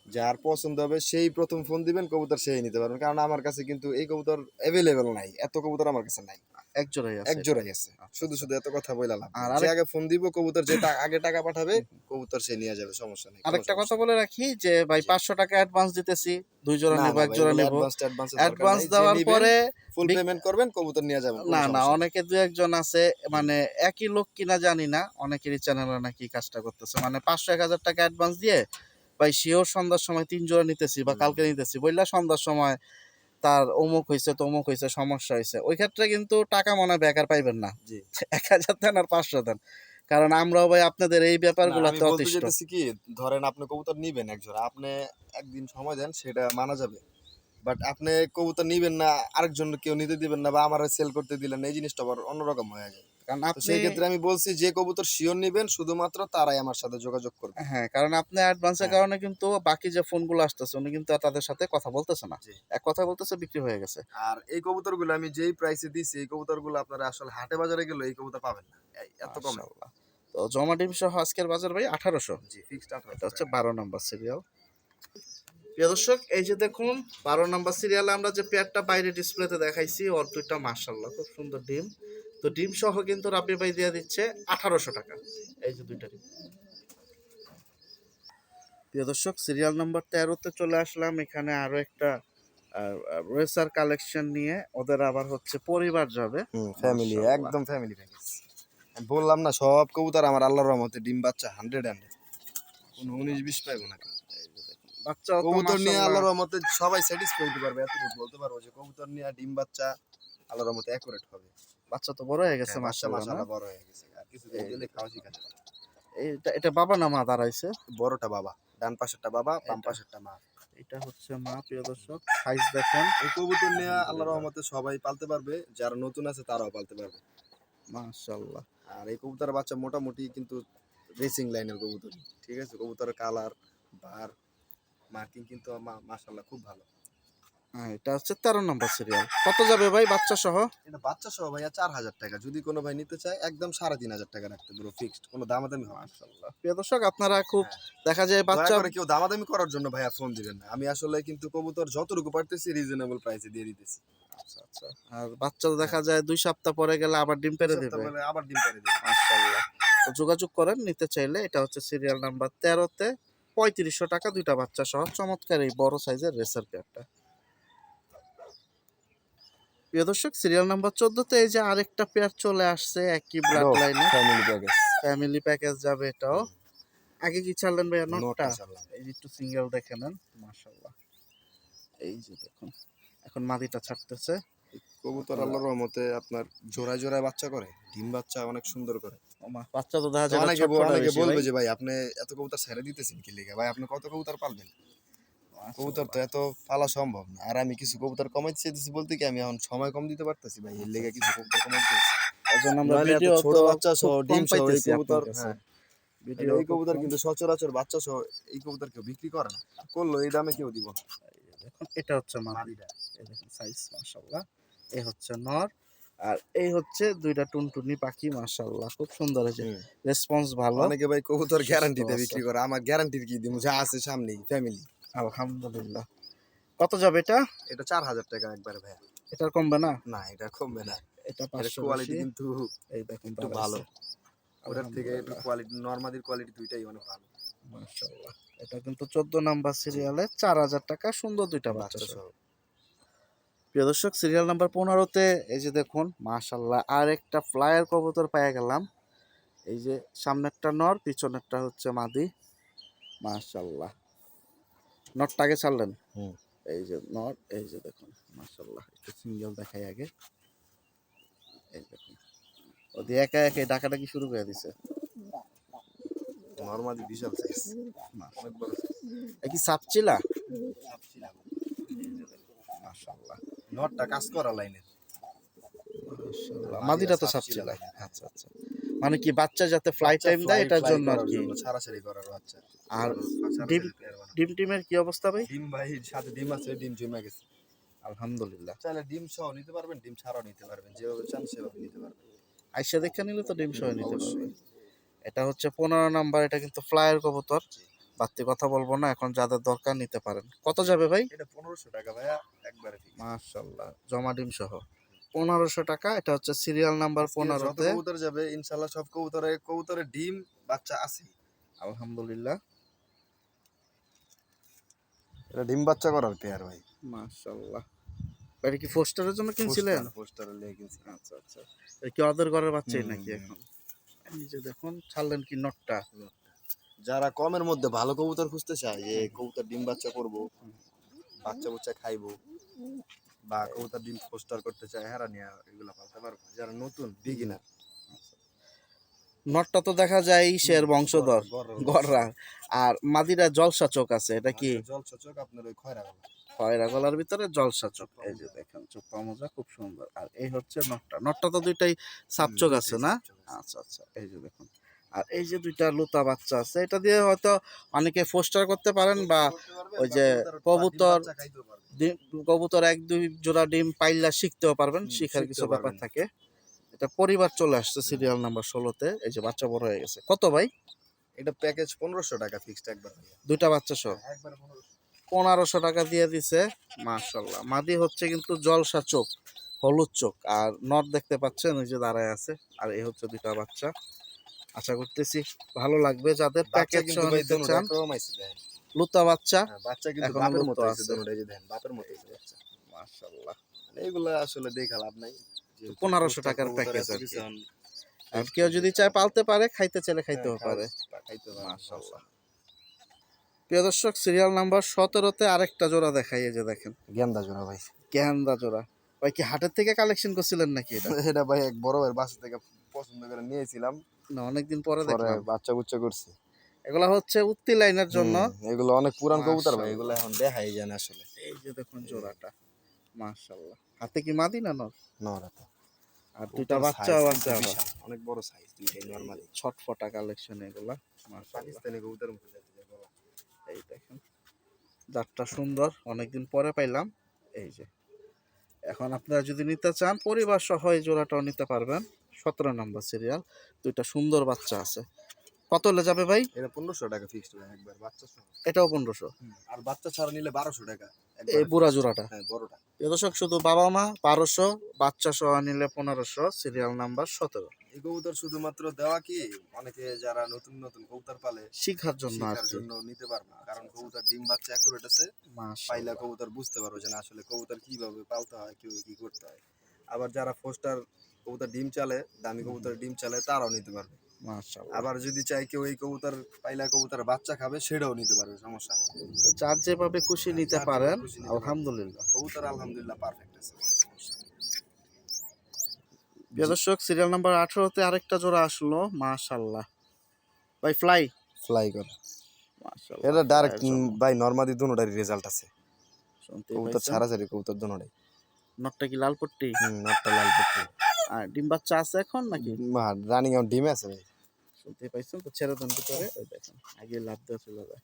যার পছন্দ হবে সেই প্রথম ফোন দিবেন, কবুতর সেই নিতে পারবেন, কারণ আমার কাছে কিন্তু এই কবুতর অ্যাভেলেবেল নাই, এত কবুতর আমার কাছে নাই। এক জোড়াই আছে এক জোড়াই আছে। আচ্ছা, শুধু আচ্ছা। শুধু এত কথা বলে লাভ আর নেই। যে আরেক- আগে ফোন দিব কবুতর যে আগে টাকা পাঠাবে কবুতর সে নিয়ে যাবে, সমস্যা নেই, কোনো আরেকটা কথা সমস্যা নেই। বলে রাখি যে ভাই জি। 500 টাকা অ্যাডভান্স দিতেছি, 2 জোড়া না নেব, না এক ভাই, জোড়া এগুলো নেব। অ্যাডভান্সের দরকার অ্যাডভান্স নাই। যে দেওয়ার নিবেন পরে ফুল পেমেন্ট করবেন, কবুতর নিয়ে যাবেন, কোনো না না সমস্যা নেই। অনেকে দু একজন আছে মানে একই লোক কিনা জানি না, অনেকেরই চ্যানেলে নাকি এই কাজটা করতেছে, মানে 500-1000 টাকা অ্যাডভান্স দিয়ে ভাই শিওর সন্ধ্যার সময় 3 জোড়া নিতেছি বা কালকে নিতেছি বললা, সন্ধ্যার সময় তার অমুক হয়েছে তমুক হয়েছে সমস্যা হয়েছে, ওই ক্ষেত্রে কিন্তু টাকা মনে হয় বেকার পাইবেন না। জি। 1000 দেন আর 500 দেন, কারণ আমরাও ভাই আপনাদের এই না, আমি ব্যাপারগুলোতে বলতে অতিষ্ঠ। চাইতেছি কি, ধরেন আপনি কবুতর নিবেন এক জোড়া, আপনি একদিন সময় দেন, সেটা মানা যাবে। বাট আপনি কবুতর নিবেন না, আরেকজন কেউ নিতে দিবেন না, বা আমার সেল করতে দিলেন না, এই জিনিসটা আবার অন্যরকম হয়ে যায়। কারণ তো আপনি সেই ক্ষেত্রে আমি বলছি যে কবুতর শিওর নিবেন শুধুমাত্র তারাই আমার সাথে যোগাযোগ করবে। হ্যাঁ, কারণ আপনি অ্যাডভান্সের হ্যাঁ। কারণে কিন্তু বাকি যে ফোনগুলো আসতেছে উনি কিন্তু আর তাদের সাথে কথা বলতেছে না, জি। এক কথা বলতেছে বিক্রি হয়ে গেছে। আর এই কবুতরগুলো আমি যেই প্রাইসে দিছি, এই কবুতরগুলো আপনারা আসলে হাটে বাজারে গেলে এই কবুতর পাবেন না, এত কমে। মাশাআল্লাহ। তো জমা ডিম সহ আজকের বাজার ভাই 1800। জি, ফিক্সড এটা 1800 হচ্ছে টাকা। 12 নাম্বার সিরিয়াল। প্রিয় দর্শক এই যে দেখুন 12 নাম্বার সিরিয়ালে আমরা যে পেয়ারটা বাইরে ডিসপ্লেতে দেখাইছি ওর দুইটা মাশাআল্লাহ খুব সুন্দর ডিম। তো ডিম সহ কিন্তু রাব্বি ভাই দিয়ে দিচ্ছে 1800 টাকা। এই যে দুইটা ডিম। প্রিয় দর্শক সিরিয়াল নাম্বার 13 তে চলে আসলাম, এখানে আরো একটা রেসার কালেকশন নিয়ে, ওদের আবার হচ্ছে পরিবার যাবে। ফ্যামিলি, মাশাআল্লাহ। একদম ফ্যামিলি প্যাকেজ। আমি বললাম না, সব কবুতর আমার আল্লাহর রহমতে ডিম বাচ্চা 100 কোনো 19-20 পাইবো না কেউ। বাচ্চাও তো কবুতর নিয়ে মাশাআল্লাহ আল্লাহর রহমতে সবাই স্যাটিসফাই হতে পারবে, এতটুকু বলতে পারবো যে কবুতর নিয়ে ডিম বাচ্চা আল্লাহর রহমতে অ্যাকুরেট হবে। বাচ্চা তো বড় হয়ে গেছে হ্যাঁ, বাচ্চা মাশাআল্লাহ না? মাশাআল্লাহ বড় হয়ে গেছে, আর কিছুদিন এই গেলে খাওয়া শিখা যাবে। এটা বাবা না মা দাঁড়াইছে? বড়টা বাবা, ডান পাশেরটা বাবা, বাম এটা। পাশেরটা মা। এটা হচ্ছে মা। প্রিয় দর্শক সাইজ দেখেন এই কবুতর নিয়ে আল্লাহর রহমতে সবাই পালতে পারবে, যারা নতুন আছে তারাও পালতে পারবে। মাশাআল্লাহ। আর এই কবুতরের বাচ্চা মোটামুটি কিন্তু রেসিং লাইনের কবুতর, ঠিক আছে। কবুতরের কালার, বার, মার্কিং কিন্তু মাশাআল্লাহ খুব ভালো। হ্যাঁ, এটা হচ্ছে 13 নম্বর সিরিয়াল। কত যাবে ভাই বাচ্চা সহ? এটা বাচ্চা সহ ভাইয়া 4000 টাকা। যদি কোনো ভাই নিতে চায় একদম 3500 টাকা রাখতে পুরো ফিক্সড, কোনো দামাদামি হবে না। মাশাআল্লাহ। প্রিয় দর্শক আপনারা খুব হ্যাঁ। দেখা যায় দয়া বাচ্চা করে কেউ দামাদামি করার জন্য ভাইয়া ফোন দিবেন না। আমি আসলে কিন্তু কবুতর যতটুকু পারতেছি রিজনেবল প্রাইসে দিয়ে দিতেছি। আচ্ছা আচ্ছা। আর বাচ্চা তো দেখা যায় 2 সপ্তাহ পরে গেলে আবার ডিম পেড়ে সপ্তাহ দিবে। পরে আবার ডিম পাড়ে দিবে। মাশাআল্লাহ। তো যোগাযোগ করেন নিতে চাইলে। এটা হচ্ছে সিরিয়াল নাম্বার 13 তে 3500 টাকা দুইটা বাচ্চা সহ চমৎকার এই বড় সাইজের রেসার পেয়ারটা। প্রিয় দর্শক সিরিয়াল নাম্বার 14 তে এই যে আরেকটা পেয়ার চলে আসছে একই ব্লাড লাইনে, ফ্যামিলি প্যাকেজ। ফ্যামিলি প্যাকেজ যাবে এটাও। আগে কি ছাড়লেন ভাইয়া নটটা? নোটটা চালাম। এই যে একটু সিঙ্গেল দেখে নেন, মাশাআল্লাহ। এই যে দেখুন এখন মাদিটা ছাড়তেছে। কবুতর আল্লাহর রহমতে আপনার জোড়ায় জোড়ায় বাচ্চা করে, ডিম বাচ্চা অনেক সুন্দর করে। ওমা, বাচ্চা তো দেখা তো যায় অনেকে ছটফটা অনেকে বেশি বলবে ভাই। যে ভাই আপনি এত কবুতর ছেড়ে দিতেছেন কি লিগা? ভাই আপনি কত কবুতর পালবেন? কবুতর তো এত পালা সম্ভব না। আর আমি কিছু কবুতর কমাইতে চাইতেছি বলতে কি, আমি এখন সময় কম দিতে পারতেছি ভাই, এর লেগে কিছু কবুতর কমাইতে চাইছি। এজন্য আমরা নইলে এত ভিডিও ছোট তো বাচ্চা খুব সহ কম ডিম সহ এই পাইতেছি আপনার কবুতর, কাছে। হ্যাঁ, ভিডিও এই খুব কবুতর কম। কিন্তু সচরাচর বাচ্চা সহ এই কবুতর কেউ বিক্রি করে না। করলো এই দামে কেউ দিব না। দেখুন এটা হচ্ছে মাদি। মাদিটা। এই দেখুন সাইজ মাশাআল্লাহ। এই হচ্ছে নর আর এই হচ্ছে দুইটা টুনটুনি পাখি, মাশাআল্লাহ খুব সুন্দর হয়েছে, হুম। রেসপন্স ভালো। অনেকে ভাই কবুতর সুস্থ গ্যারান্টিতে আছে। বিক্রি করে, আমার গ্যারান্টির কি দিব, যা আছে সামনেই ফ্যামিলি। আলহামদুলিল্লাহ। কত যাবে এটা? এটা 4000 টাকা একবারে ভাইয়া। এটার কমবে না? না, এটা কমবে না। এটা এর 500 কোয়ালিটি বেশি। কিন্তু এই দেখুন একটু ভালো। ওটার থেকে একটু কোয়ালিটি, নরমাদির কোয়ালিটি দুইটাই অনেক ভালো। মাশাআল্লাহ। এটা কিন্তু 14 নাম্বার সিরিয়ালে 4000 টাকা সুন্দর দুইটা বাচ্চা বাচ্চা সহ। সহ। প্রিয় দর্শক সিরিয়াল নাম্বার 15 তে এই যে দেখুন মাশাআল্লাহ আর একটা ফ্লায়ার কবুতর পেয়ে গেলাম। এই যে সামনেরটা নর, পিছনেরটা হচ্ছে মাদি। মাশাআল্লাহ। নরটা আগে ছাড়লেন। হুম। এই যে নর, এই যে দেখুন মাশাআল্লাহ। একটু সিঙ্গেল দেখাই আগে। এই দেখুন ওদি একা একা ডাকাডাকি শুরু করে দিছে। নরমাদি বিশাল সাইজ, অনেক বড় সাইজ। কি সাপচিলা? মাশাআল্লাহ। নটটা কাজ করা লাইনের। মাশাআল্লাহ। মাদিটা তো সাপচিলা। আচ্ছা আচ্ছা। মানে কি বাচ্চা যাতে ফ্লাই টাইম দেয় এটার জন্য আর কি। ছাড়াছাড়ি করার বাচ্চা। আর ডিম টিমের কি অবস্থা ভাই? ডিম ভাই সাথে ডিম আছে, ডিম জমে গেছে। আলহামদুলিল্লাহ। চাইলে ডিম সহ নিতে পারবেন, ডিম ছাড়াও নিতে পারবেন, যেভাবে চান সেভাবে নিতে পারবেন। আইসা দেখে নিলে তো ডিম সহ নিতে অবশ্যই। পারবেন। এটা হচ্ছে 15 নাম্বার, এটা কিন্তু ফ্লায়ার কবুতর। বাড়তি কথা বলবো না, এখন যাদের দরকার নিতে পারেন। কত যাবে ভাই? এটা 1500 টাকা ভাইয়া একবারে ফিক্স। মাশাআল্লাহ। জমা ডিম সহ। 1500 টাকা। এটা হচ্ছে সিরিয়াল নাম্বার আজকে যত 15-তে। কবুতর যাবে ইনশাআল্লাহ সব কবুতরের ডিম বাচ্চা আছে। আলহামদুলিল্লাহ, এটা ডিম বাচ্চা করার পেয়ার ভাই। মাশাআল্লাহ। এটা কি ফোস্টারের জন্য কিনছিলেন? পোস্টার লেগে কিনছি। আচ্ছা আচ্ছা। এটা কি ওদের ঘরের বাচ্চাই হুম, নাকি হুম। এখন? এই যে দেখুন, ছাড়লেন কি নটটা। যারা কমের মধ্যে ভালো কবুতর খুঁজতে চায় যে কবুতর ডিম বাচ্চা করব, বাচ্চা বুচ্চা খাইবো, বা কবুতর ডিম পোস্টার করতে চায়, হেরা নিয়ে এগুলো পালতে পারবো। যারা নতুন বিগিনার, নটটা তো দেখা যায় ইসের বংশধর, গররা। আর মাদিরা জলসা চোখ আছে, এটা কি জল চোখ আপনার ওই খয়রা গলা। খয়রা গলার ভিতরে জলসা চোখ। এই যে দেখেন চোখটা মোজা খুব সুন্দর। আর এই হচ্ছে নটটা। নটটা তো দুইটাই সাপ চোখ আছে না? আচ্ছা আচ্ছা, এই যে দেখুন। আর এই যে দুইটা লুতা বাচ্চা আছে, এটা দিয়ে হয়তো অনেকে ফোস্টার করতে পারেন, বা ওই যে কবুতর কবুতর 1-2 জোড়া ডিম পাইলা শিখতেও পারবেন, শিখার কিছু শিখতেও ব্যাপার পারবেন। থাকে। এটা পরিবার চলে আসছে সিরিয়াল নাম্বার 16-তে। এই যে বাচ্চা বড় হয়ে গেছে। কত ভাই? এটা প্যাকেজ 1500 টাকা ফিক্সড একবার ভাইয়া। দুইটা বাচ্চা সহ একবার 1500। 1500 টাকা দিয়ে দিছে। মাশাআল্লাহ, মাদি হচ্ছে কিন্তু জলসা চোখ, হলুদ চোখ। আর নট দেখতে পাচ্ছেন ওই যে দাঁড়ায় আছে। আর এই হচ্ছে দুইটা বাচ্চা। আশা করতেছি ভালো লাগবে যাদের বাচ্চা প্যাকেজ কিন্তু সহ ভাই নিতে দুটোটা চান। একরকম আইছে দেখেন। লুতা বাচ্চা হ্যাঁ, বাচ্চা কিন্তু এখনো বাপের লুপ্ত মতো হইছে আছে। দুটোটা, এই যে দেখেন বাপের মতো হইছে বাচ্চা। মাশাআল্লাহ, মানে এগুলা আসলে দেখা লাভ নাই। যেহেতু 1500 পোস্টার টাকার কবুতর প্যাকেজ এত আর কিছু কি। এখন আর কেউ যদি চায় পালতে পারে, খাইতে চাইলে হ্যাঁ, খাইতেও পারে। খাইতে পারে। মাশাআল্লাহ। প্রিয় দর্শক, সিরিয়াল নাম্বার 17-তে আরেকটা জোড়া দেখাই। এই যে দেখেন, গেন্দা জোড়া ভাই। গেন্দা জোড়া। ভাই কি হাটের থেকে কালেকশন করছিলেন নাকি এটা? এটা ভাই এক বড় ভাইয়ের বাসা থেকে পছন্দ করে নিয়েছিলাম, না, অনেকদিন পরে পরে দেখলাম। বাচ্চা বুচ্চা করছে। এগুলা হচ্ছে উত্তি লাইনের জন্য। এগুলো অনেক পুরান কবুতর ভাই, মাশাআল্লাহ। এগুলো এখন দেখাই যায় না আসলে। এই যে দেখুন জোড়াটা, মাশাআল্লাহ। হাতে কি মাদি না নর? নরাতে আর দুইটা বাচ্চাও আছে আবার। বিশাল, অনেক বড় সাইজ, দুইটাই নরমালি ছটফটা কালেকশন এগুলা, মাশাআল্লাহ। পাকিস্তানি কবুতর মতো দেখতে যায় বলা। এই দেখেন, জাতটা সুন্দর, অনেকদিন পরে পাইলাম। এই যে, এখন আপনারা যদি নিতে চান পরিবার সহ এই জোড়াটাও নিতে পারবেন। 17 নম্বর সিরিয়াল, দুইটা সুন্দর বাচ্চা আছে। কত হলে যাবে ভাই? এটা 1500 টাকা ফিক্সড ভাই একবার বাচ্চা সহ। এটাও 1500। আর বাচ্চা ছাড়া নিলে 1200 টাকা এই একবার। বুড়া জোড়াটা, হ্যাঁ, বড়টা। প্রিয় দর্শক, শুধু বাবা মা 1200, বাচ্চা সহ নিলে 1500, সিরিয়াল নাম্বার 17। এই কবুতর শুধুমাত্র দেওয়া কি, অনেকে যারা নতুন নতুন কবুতর পালে শিখার জন্য আর শেখার কি। জন্য নিতে পারবে, কারণ কবুতর ডিম বাচ্চা অ্যাকুরেট আছে। পাইলা মাশাআল্লাহ, কবুতর বুঝতে পারো যে না আসলে কবুতর কিভাবে পালতে হয়, কিভাবে কি করতে হয়। আবার যারা ফোস্টার কবুতর ডিম চালে, দামি কবুতর ডিম চালে, তারাও নিতে পারবে। মাশাআল্লাহ। আবার যদি চাই কেউ এই কবুতর পাইলা কবুতর বাচ্চা খাবে, সেটাও নিতে পারবে, সমস্যা নেই। তো যার যেভাবে খুশি নিতে যার যেভাবে পারেন, খুশি নিতে পারবে। আলহামদুলিল্লাহ। কবুতর আলহামদুলিল্লাহ পারফেক্ট আছে, কোনো সমস্যা নেই। প্রিয় দর্শক, সিরিয়াল নাম্বার 18-তে আরেকটা জোড়া আসলো, মাশাআল্লাহ। ভাই ফ্লাই, ফ্লাই করে মাশাআল্লাহ। এটা ডাইরেক্ট ফ্লাইয়ের জন্য বাই নরমালি দুটোটারই রেজাল্ট আছে। শুনতেই কবুতর পাইছেন। ছাড়াছাড়ি কবুতর দুটোটাই। নটটা কি লাল পট্টি? নটটা লাল পট্টি। আর ডিম বাচ্চা আছে এখন নাকি? রানিং এখন ডিমে আছে ভাই। শুনতেই পাইছেন তো, ছেড়ে দেন ভিতরে। ওই দেখেন, আগে লাভ দিয়ে চলে যায়।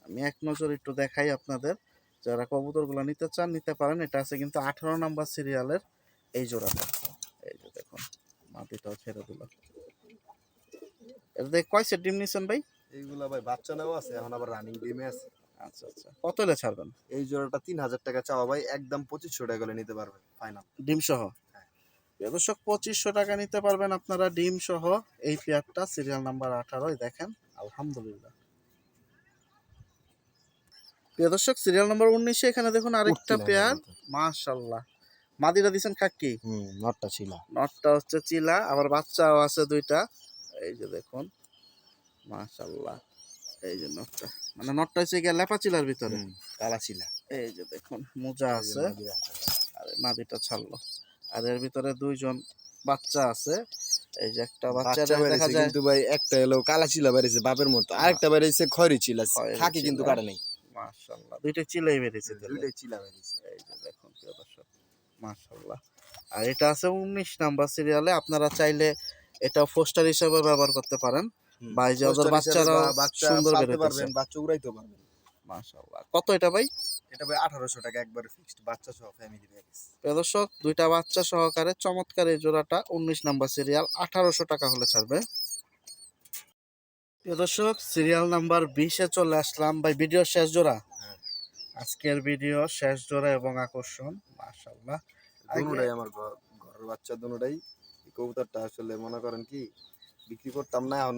আমি এক নজর একটু দেখাই আপনাদের, যারা কবুতরগুলো নিতে চান নিতে পারেন। এটা আছে কিন্তু 18 নাম্বার সিরিয়ালের এই জোড়াটা। এই যে দেখুন, মাটিটাও ছেড়ে দিল। এটা দেখে কয় সেট ডিম নিছেন ভাই? এইগুলা ভাই বাচ্চা নেওয়া আছে, এখন আবার রানিং ডিমে আছে। আচ্ছা আচ্ছা, কত হলে ছাড়বেন? এই জোড়াটা 3000 টাকা চাওয়া ভাই, একদম 2500 টাকা করে নিতে পারবেন ফাইনাল। ডিম সহ? হ্যাঁ। দর্শক, 2500 টাকা নিতে পারবেন আপনারা ডিম সহ এই পেয়ারটা, সিরিয়াল নাম্বার 18। দেখেন, আলহামদুলিল্লাহ। প্রিয় দর্শক, সিরিয়াল নাম্বার 19-এ এখানে দেখুন আরেকটা পেয়ার, মাশাআল্লাহ। মাদিরা দিছেন খাকি, নটটা ছিল। নটটা হচ্ছে চিলা, আবার বাচ্চাও আছে দুইটা। এই যে দেখুন, মাশাআল্লাহ। এই যে নটটা, মানে নটটা হচ্ছে গিয়ে লেপা চিলার ভিতরে। কালা ছিল। এই যে দেখুন, মোজা আছে, আর মাদিটা ছাড়লো। আর এর ভিতরে দুইজন বাচ্চা আছে। এই যে একটা বাচ্চা দেখা যায় কিন্তু ভাই একটা হলো কালা ছিল বেরিয়েছে বাপের মতো, আরেকটা বেরিয়েছে খয়রি ছিল, খয়েরি খাকি চিলা। কিন্তু কাটে নাই। মাশাআল্লাহ, দুইটা চিলাই বেরিয়েছে তাহলে। দুইটাই চিলা বেরিয়েছে। এই যে দেখুন প্রিয় দর্শক, মাশাআল্লাহ। আর এটা আছে 19 নাম্বার সিরিয়ালে। আপনারা চাইলে এটা ফোস্টার হিসেবে ব্যবহার করতে পারেন, বা এই যে ওদের বাচ্চারা সুন্দর বের হতে পারবেন, বাচ্চা উড়াইতে পারবেন। মাশাআল্লাহ। কত এটা ভাই? এটা ভাই 1800 টাকা একবার ফিক্সড, বাচ্চা সহ ফ্যামিলি প্যাকেজ। প্রিয় দর্শক, দুইটা বাচ্চা সহকারে চমৎকার এই জোড়াটা 19 নাম্বার সিরিয়াল, 1800 টাকা হলে ছাড়বে। প্রিয় দর্শক, সিরিয়াল নাম্বার 20-এ চলে আসলাম ভাই, ভিডিও শেষ জোড়া। আজকের ভিডিও শেষ জোড়া এবং আকর্ষণ, মাশাআল্লাহ। দুটোটাই আমার নর বাচ্চা দুটোটাই। এই কবুতরটা আসলে মনে করেন কি বিক্রি করতাম না, এখন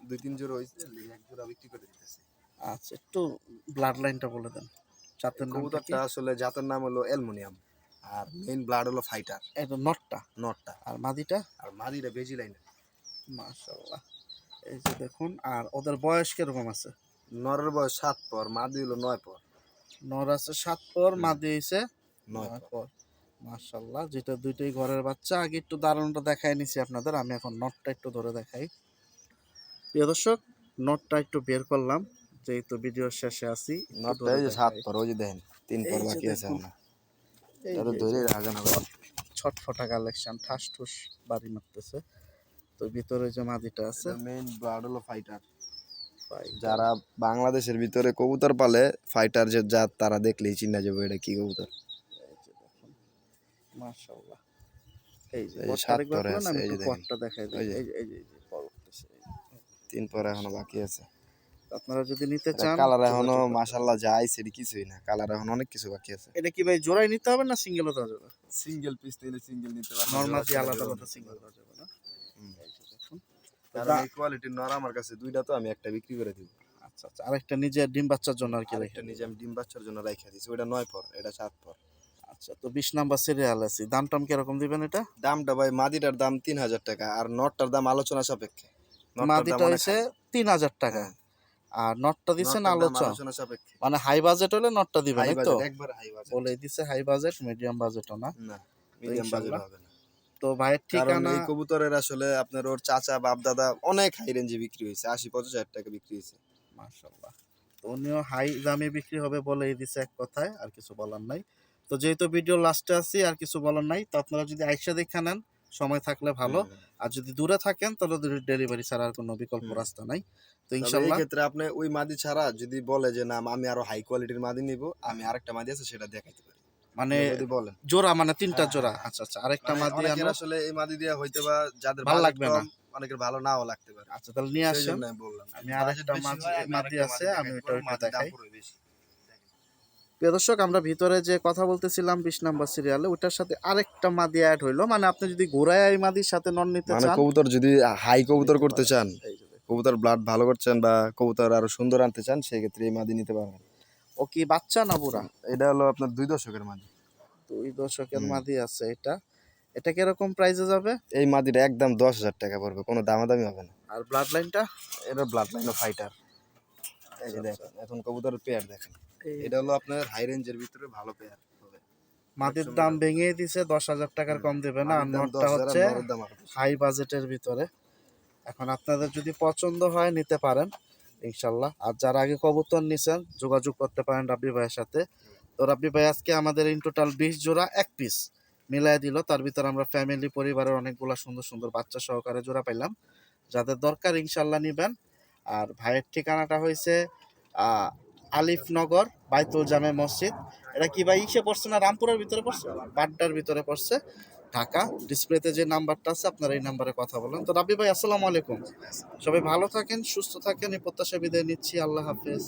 2-3 জোড়া হয়েছে, এক জোড়া বিক্রি করে দিতেছি। আচ্ছা, একটু ব্লাড লাইনটা বলে দেন, এই জাতের নামটা কি? কবুতরটা আসলে জাতের নাম হলো অ্যালুমিনিয়াম, আর মেইন ব্লাড হলো ফাইটার, এটা নটটা, নটটা। আর মাদিটা? আর মাদিটা বেজি লাইনের। মাশাআল্লাহ। এই যে দেখুন, আর ওদের বয়স কিরকম আছে? নরের বয়স 7 পর, মাদি হলো 9 পর। নর আছে 7 পর, মাদি হইছে 9 9 পর। পর। মাশাআল্লাহ, যেটা দুইটাই ঘরের বাচ্চা। আগে একটু দারুণটা দেখাই নিছি আপনাদের, আমি এখন নটটা একটু ধরে দেখাই। প্রিয় দর্শক, নটটা একটু বের করলাম, যেহেতু ভিডিও শেষে আছি। একটু নটটা ধরে এই যে 7 দেখাই। পর, ওই যে দেখেন 3 পর এই যে বাকি আছে দেখুন, এখন। এই এটা তো যে ধরে রাখা না। ছটফটা কালেকশন, ঠাস ঠুস বাড়ি মারতেছে। তো ভিতরে যে মাদিটা আছে, মেইন ব্লাড হলো ফাইটার। ভাই, যারা বাংলাদেশের ভিতরে কবুতর পালে, ফাইটার যে জাত, তারা দেখলেই চিনা যাবে এটা কি কবুতর। এই যে দেখুন, মাশাআল্লাহ। এই যে এই যে বটটা 7 একবার পরে খুলেন, আছে, আমি এই একটু যে দেখেন। পটটা দেখাই দিই। ওই যে এই যে পর উঠতেছে। 3 পর এখনো বাকি আছে। আপনারা যদি নিতে এটা চান, কালার এখনো যোগাযোগ করতে মাশাআল্লাহ যা আইছে এটা কিছুই না, কালার এখন অনেক কিছু বাকি আছে। পারেন। এটা কি ভাই জোড়াই নিতে হবে না সিঙ্গেলও দেওয়া যাবে? সিঙ্গেল পিস নিলে সিঙ্গেল নিতে পারবেন, নরমালি আলাদা আলাদা সিঙ্গেল দেওয়া যাবে না? হুম। এই যে দেখুন। কারণ এই কোয়ালিটির নর আমার কাছে দুইটা, তো আমি একটা বিক্রি করে দিব। আচ্ছা আচ্ছা, আরেকটা নিজের ডিম বাচ্চার জন্য আর কি আরেকটা রেখে নিজে দিবেন। আমি ডিম বাচ্চার জন্য রাইখা দিছি, ওটা 9 পর, এটা 7 পর। আচ্ছা, তো 20 নাম্বার সিরিয়াল আছে, দাম টাম কিরকম দিবেন এটা? দামটা ভাই, মাদিটার দাম 3000 টাকা, আর নটটার দাম আলোচনা সাপেক্ষে। নটটার দাম মাদিটা অনেক হইছে হাই। 3000 টাকা, হ্যাঁ, আর নটটা দিছেন নটটার দাম আলোচনা। আলোচনা সাপেক্ষে। মানে হাই বাজেট হলে নটটা দিবেন, হাই এই তো? বাজেট, একবার হাই বাজেট। বলে দিছে হাই বাজেট, মিডিয়াম বাজেটও না। না, মিডিয়াম বাজেট ইনশাল্লাহ। হবে না। তো ভাইয়ের কারণ ঠিকানা? এই কবুতরের আসলে আপনার ওর চাচা বাপ দাদা অনেক হাই রেঞ্জে বিক্রি হয়েছে, 80-85 টাকা বিক্রি হয়েছে। মাশাআল্লাহ। তো উনিও হাই দামে বিক্রি হবে বলেই দিছে এক কথায়, আর কিছু বলার নাই। তো যেহেতু ভিডিও লাস্টে আছি, আর কিছু বলার নাই। তো আপনারা যদি আইসা দেখে নেন, সময় থাকলে ভালো। আর যদি দূরে থাকেন, তাহলে ডেলিভারি ছাড়া আর কোনো বিকল্প হুম। রাস্তা নাই। তো তবে এই ইনশাল্লাহ, ক্ষেত্রে আপনি ওই মাদি ছাড়া যদি বলে যে না আমি আরো হাই কোয়ালিটির মাদি নিব, আমি আরেকটা মাদি আছে সেটা দেখাইতে পারি। মানে আপনি যদি বলেন জোড়া, মানে 3টা হ্যাঁ, জোড়া? হ্যাঁ, আচ্ছা আচ্ছা, আরেকটা মানে মাদি অনেকের আনো। আসলে এই মাদি দেওয়া হইতে বা যাদের ভাল বাজেট লাগবে না। কম, অনেকের ভালো নাও লাগতে পারে। আচ্ছা, তাহলে নিয়ে সেই আসেন। জন্য আমি বললাম আমি বাজেট আরেকটা বেশি মাদি হয়, আমি মাদি আরেকটা আছে, মাদি আমি দেখাইতে ওটা পারবো, মাদির দাম দেখাই। পুরো বেশি। প্রিয় দর্শক, আমরা ভিতরে যে কথা বলতেছিলাম 20 নাম্বার সিরিয়ালে, ওটার সাথে আরেকটা মাদি অ্যাড হইলো। মানে আপনি যদি ঘোড়ায় এই মাদির সাথে নন নিতে মানে চান, কবুতর যদি হাই কবুতর নিতে করতে পারেন। চান, এই যে দেখুন। কবুতর ব্লাড ভালো করছেন বা কবুতর আরো সুন্দর আনতে চান, সেই ক্ষেত্রে এই মাদি নিতে পারবেন। ও কি বাচ্চা না বুড়া? এটা হলো আপনার 2 দশকের মাদি। 2 দশকের হুম। মাদি আছে এটা। এটা কিরকম প্রাইসে যাবে? এই মাদিটা একদম 10,000 টাকা পড়বে, কোনো দামাদামি হবে না। আর ব্লাড লাইনটা? এটা ব্লাড লাইন ফাইটার। এই যে আচ্ছা, দেখেন এখন কবুতরের পেয়ার দেখেন, এই এটা হলো আপনার হাই রেঞ্জের ভিতরে ভালো পেয়ার হবে। মাদির দাম ভেঙে দিছে, 10,000 টাকার কম দেবে না। আর মাদির দাম নটটা 10,000, হচ্ছে আর নরের দাম আরো বেশি। হাই বাজেটের ভিতরে। এখন আপনাদের যদি পছন্দ হয়, নিতে পারেন ইনশাল্লাহ। আর যারা আগে কবুতর নিছেন, যোগাযোগ করতে পারেন রাব্বি ভাইয়ের সাথে। তো রাব্বি ভাই আজকে আমাদের ইন টোটাল 20 জোড়া এক পিস মিলাই দিল। তার ভিতরে আমরা ফ্যামিলি, পরিবারের অনেকগুলা সুন্দর সুন্দর বাচ্চা সহকারে জোড়া পাইলাম। যাদের দরকার ইনশাল্লাহ নিবেন। আর ভাইয়ের ঠিকানাটা হয়েছে আলিফনগর বাইতুল জামে মসজিদ। এটা কি ভাই ইসে পড়ছে না, রামপুরের ভিতরে পড়ছে, বাড্ডার ভিতরে পড়ছে, ঢাকা। ডিসপ্লেতে যে নাম্বারটা আছে, আপনারা এই নাম্বারে কথা বলেন। তো রাব্বি ভাই, আসসালামু আলাইকুম। সবাই ভালো থাকেন, সুস্থ থাকেন, এই প্রত্যাশা বিদায় নিচ্ছি। আল্লাহ হাফেজ।